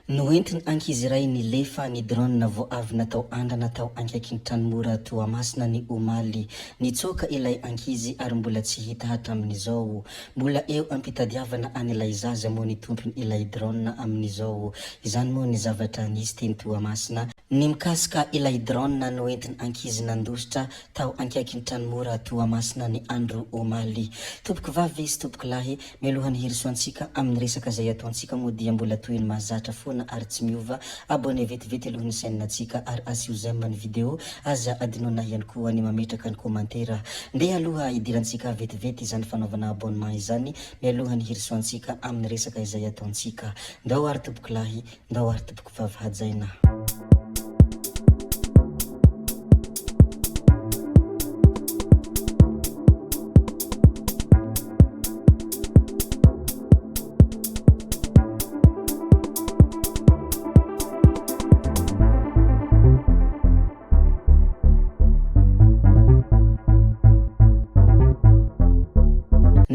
Noentiny ankizy iray nilefa ny drone vao avy natao andrana tao ankaikin'ny Tranimora Toamasina ny omaly. Nitsoaka ilay ankizy ary mbola tsy hita hatramin'izao. Mbola eo ampitadiavana an'ilay zaza moa ny tompony ilay drone amin'izao. Izany moa ny zavatra nisy teny Toamasina. Ny mikasika ilay drone noentiny ankizy nandositra tao ankaikin'ny Tranimora Toamasina ny andro omaly. Tompoko vavy sy tompoko lahy, mialohany herisoantsika amin'ny resaka izay ataontsika moa dia mbola toy ny mahazatra foana ary tsy miova. Abonné vetivety alohan'ny chaîne-natsika ary asio j'aime ny vidéo, aza adinona ihany koa ny mametraka ny commentaire. Ndeha aloha idirantsika vetivety izany fanaovana abonnement izany, mialohany herisoantsika amin'ny resaka izay ataontsika. Ndao ary tompoko lahy, ndao ary tompoko vavy hajaina.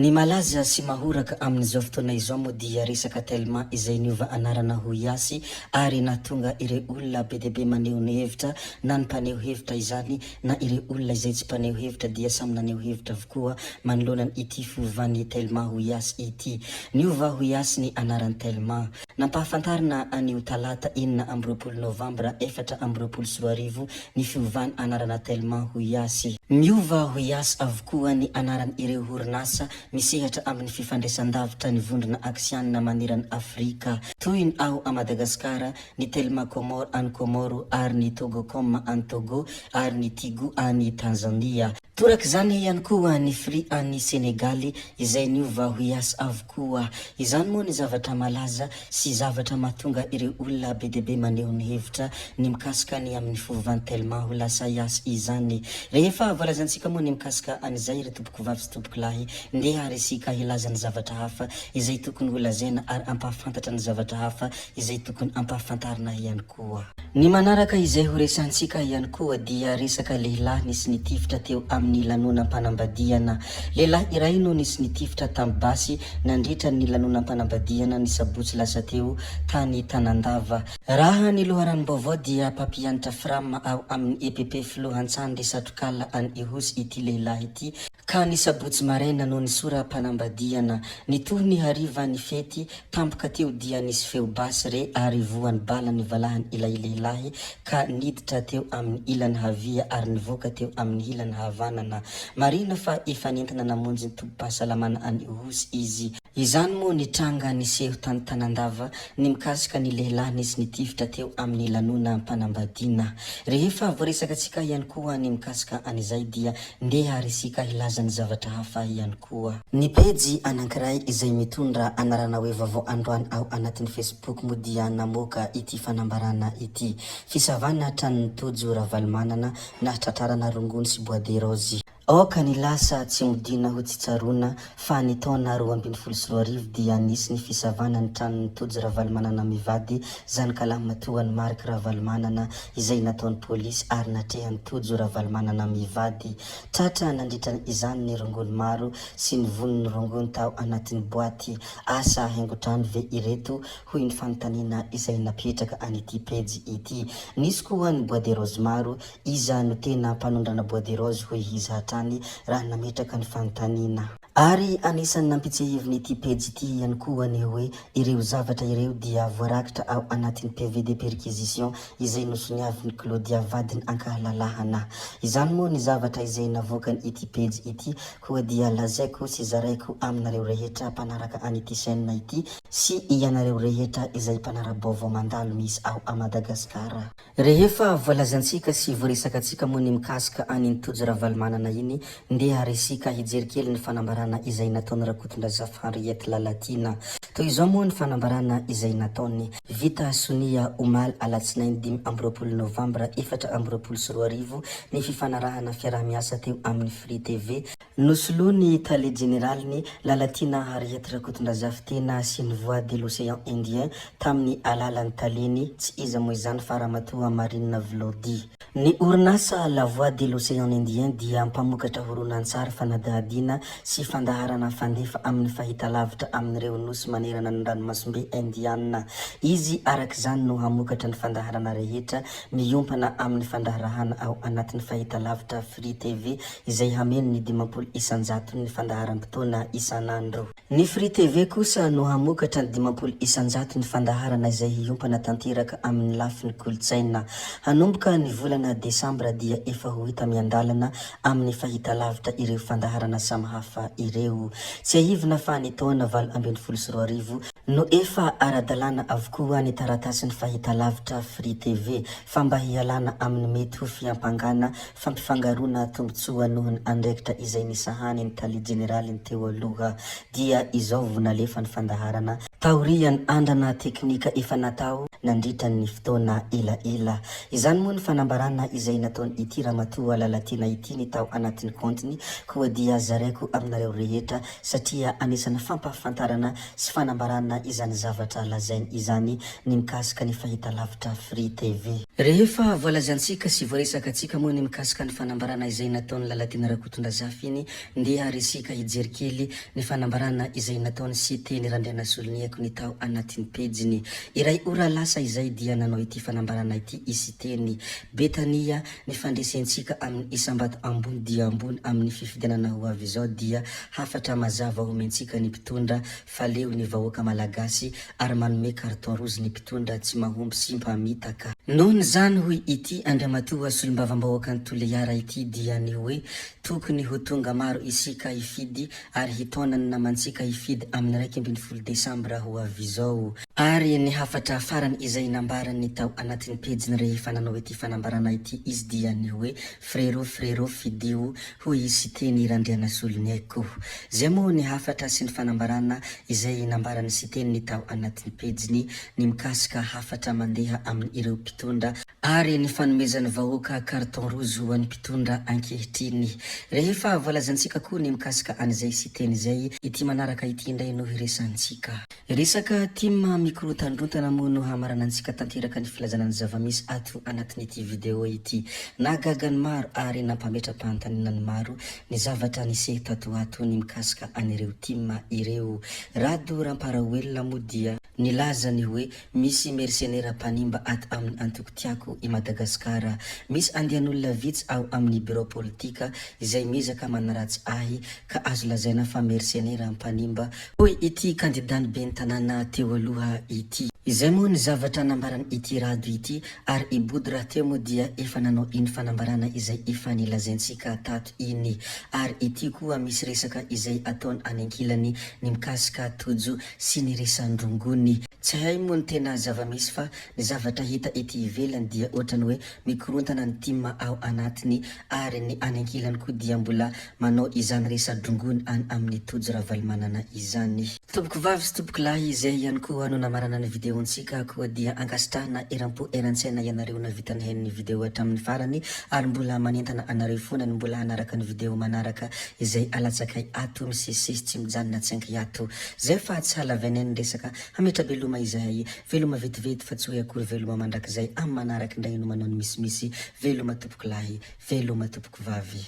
Ny malaza sy mahoraka amin'izao fotoana izao moa dia resaka tellement izay niova anarana ho Iasy ary nahatonga ireo olona be dia be maneho ny hevitra na ny mpaneho hevitra izany na ireo olona izay tsy mpaneho hevitra dia samy naneho hevitra avokoa manoloana ity fiovany tellement ho Iasy ity. Niova ho Iasy ny anaran'ny tellement. Nampahafantarina anio talata 4 Novambra 2024 ny fiovany anarana tellement ho Iasy. Miova ho Iasy avokoa ny anaran' ireo orinasa misehatra amin'ny fifandraisan-davitra ny vondrona aksianina maneran'ny Afrika toy ny ao a Madagasikara, ny Tellement Comore any Comoro ary ny Togocom any Togo ary ny Tigo any Tanzania. Torak' zany ihany koa ny Free any Senegaly izay niova ho Iasy avokoa. Izany moa ny zavatra malaza sy zavatra mahatonga ireo olona be dia be maneho ny hevitra ny mikasika ny amin'ny fiovany tellement ho lasa Iasy izany. Rehefa voalazantsika moa ny mikasika an'izay ireo tompoko vavy sy tompoko lahy, ndeha resika hilaza ny zavatra hafa izay tokony ho lazaina ary ampahafantatra ny zavatra hafa izay tokony ampahafantarina ihany koa. Ny manaraka izay ho resantsika ihany koa dia resaka lehilahy nisy nitifitra teo amin'ny lanonam-panambadiana. Lehilahy iray no nisy nitifitra tamin'ny basy nandritra ny lanonam-panambadiana ny sabotsy lasa teo tany Tanandava. Raha ny loharanom-baovao dia mpampianatra frama ao amin'ny EPP filohantsany Resatrokala any Ihosy ity lehilahy ity ka ny sabotsy maraina no nisoram-panambadiana. Nitohy ny hariva ny fety tampoka teo dia nisy feo basy re ary voan'ny bala ny valahany ilay lehilahy ka niditra teo amin'ny ilany havia ary nivoaka teo amin'ny ilany havanana. Marina fa efa nentina namonjy ny tompo-pahasalamana any Ihosy izy. Izany moa ny tranga niseho tany Tanandava ny mikasika ny lehilahy nisy nitifitra teo amin'ny lanonam-panambadiana. Rehefa voaresaka antsika ihany koa ny mikasika an'izay dia ndeha resika hilaza ny zavatra hafa ihany koa. Ny pejy anankiray izay mitondra anarana hoe vaovao androany ao anatin'ny Facebook moa dia namoaka ity fanambarana ity: fisavana tranon'ny Tojo Ravalomanana na tratrarana Rongony sy Bois de Rose. Aoka ny lasa tsy modina ho tsitsarona fa ny taona 2024 dia nisy ny fisavana ny tranon'ny Tojo Ravalomanana mivady zanakalahy matoa ny Mark Ravalomanana izay nataon'ny polisy ary natrehan'ny Tojo Ravalomanana mivady. Tratra nandritra izany ny rongony maro sy ny vonon'ny rongony tao anatin'ny boaty. Asa haingotrano ve ireto hoy ny fanontaniana izay napetraka an'ity pejy ity. Nisy koa ny Bois de Rose maro, iza no tena mpanondrana Bois de Rose hoy iza hatrany raha nametraka ny fanontaniana. Ary anisan'ny nampitsehiviny ity pejy ity ihany koa ny hoe ireo zavatra ireo dia voarakitra ao anatin'ny PV de perquisition izay nosoniavin'ny Claudia vadiny ankahalalahana. Izany moa ny zavatra izay navoakany ity pejy ity koa dia lazaiko sy zaraiko aminareo rehetra mpanaraka an'ity chaîne ity sy ianareo rehetra izay mpanara-baovao mandalo misy ao a Madagasikara. Rehefa voalazantsika sy voaresaka antsika moa ny mikasika an'iny Tojo Ravalomanana iny, ndeha resika hijery kely ny fanambarana izay nataony Rakotondrazafy Henriette Lalatina. Toy izao moa ny fanambarana izay nataony: vita sonia omaly alatsinainy 20 Novambra 2024 ny fifanarahana fiarahamiasa teo amin'ny Free TV. Nosoloany tale generaliny Lalatina Henriette Rakotondrazafy tena sy ny voix de l'océan Indien tamin'ny alalan'ny taleny tsy iza moa izany fa ramatoa Marina Vlody. Ny orinasa La Voix de l'Océan Indien dia mpamokatra horonan-tsary fanadahadiana sy fandaharana fandefa amin'ny fahitalavitra amin'ireo nosy manerana ny ranomasimbe Indiana. Izy arak'izany no hamokatra ny fandaharana rehetra miompana amin'ny fandaharahana ao anatin'ny fahitalavitra Free TV izay hameno ny 50 isanjato ny fandaharam-potoana isanandro. Ny Free TV kosa no hamokatra ny 50 isanjato ny fandaharana izay hiompana tanteraka amin'ny lafiny kolotsaina. Hanomboka ny volana Desambra dia efa ho hita miandalana amin'ny fahitalavitra ireo fandaharana samihafa ireo. Tsy ahivina fa ny taona 2024 no efa ara-dalàna avokoa ny taratasy ny fahitalavitra Free TV fa mba hialana amin'ny mety ho fiampangana fampifangaroana tombotsoa noho ny andraikitra izay nisahany ny tali generaly ny teo aloha dia izao vonalefa ny fandaharana taorian'ny andrana teknika efa natao nandritra ny fotoana ela. Izany moa ny fanambarana izay nataony ity ramatoa lalatina ity ny tao anatin'ny kontiny koa dia zaraiko aminareo rehetra satria anisana fampahafantarana sy fanambarana izany zavatra lazainy izany ny mikasika ny fahitalavitra Free TV. Rehefa voalazantsika sy voaresaka antsika moa ny mikasika ny fanambarana izay nataony lalatina Rakotondrazafy iny ndeha resika hijery kely ny fanambarana izay nataony Cité ny Randriana Soloniako ny tao anatin'ny pejiny. Iray ora lasa izay dia nanao ity fanambarana ity isiteny Betania ny fandresentsika amin'ny Isambato ambony dia ambony amin'ny fifidianana ho avy izao dia hafatra mazava homentsika ny mpitondra faleo ny vahoaka malagasy ary manome carton rouge ny mpitondra tsy mahomby sy mpamitaka. Nohony zany hoy ity andriamatoa solombavambahoaka ny Toliara ity dia ny hoe tokony ho tonga maro isika hifidy ary hitonany namantsika hifidy amin'ny 12 Desambra ho avy izao. Ary ny hafatra farany izay nambarany tao anatin'ny pejiny rehefa nanao ity fanambarana ity izy dia ny hoe frérot fidio hoy Cité ny Randriana Soloniako. Zay moa ny hafatra sy ny fanambarana izay nambarany Cité ny tao anatin'ny pejiny ny mikasika hafatra mandeha amin'ny ireo mpitondra ary ny fanomezany vahoaka carton rouge ho an'ny mpitondra ankehitriny. Rehefa voalazantsika koa ny mikasika an'izay Cité zay ity manaraka ity indray no hiresantsika. Resaka team micro tandrontana moa no hamarana antsika tanteraka ny filazana ny zavamisy ato anatin'ity video ity. Nagagany maro ary nampametra-panontaniana maro ny zavatra nisehy tato ato ny mikasika an'ireo team ireo. Rado Ramparahoelina moa dia nilaza ny hoe misy mercenaire mpanimba ato amin'ny Antokotiako i Madagasikara. Misy andian'olona vitsy ao amin'ny bureau politika izay mizaka manaratsy ahy ka azo lazaina fa mercenaire mpanimba hoy ity kandidany ben'ny tanàna teo aloha ity. Izay moa ny zavatra nambarany ity rado ity ary i Body raha teo moa dia efa nanao iny fanambarana izay efa nilazaintsika tato iny. Ary ity koa misy resaka izay ataony any ankilany ny mikasika tojo sy ny resandrongony. Tsy hay moa ny tena zavamisy fa ny zavatra hita ity ivelany dia ohatrany hoe mikorontana ny team ao anatiny ary ny any ankilany koa dia mbola manao izany resandrongony any amin'ny tojo raha valimanana izany. Tompoko vavy sy tompoko lahy izay ihany koa no namarana ny video ntsika koa dia ankasitrahana eram-po eran-tsaina ianareo navita ny hain'ny video hatramin'ny farany ary mbola manentana anareo foana ny mbola hanaraka ny video manaraka izay alatsakay ato misesisy tsy mijanona tsainky ato. Zay fa tsy halavainay ny resaka hametra veloma izay veloma vetivety fa tsy hoe akory veloma mandrakizay amin'ny manaraka indray no manao ny misimisy veloma tompoko lahy veloma tompoko vavy.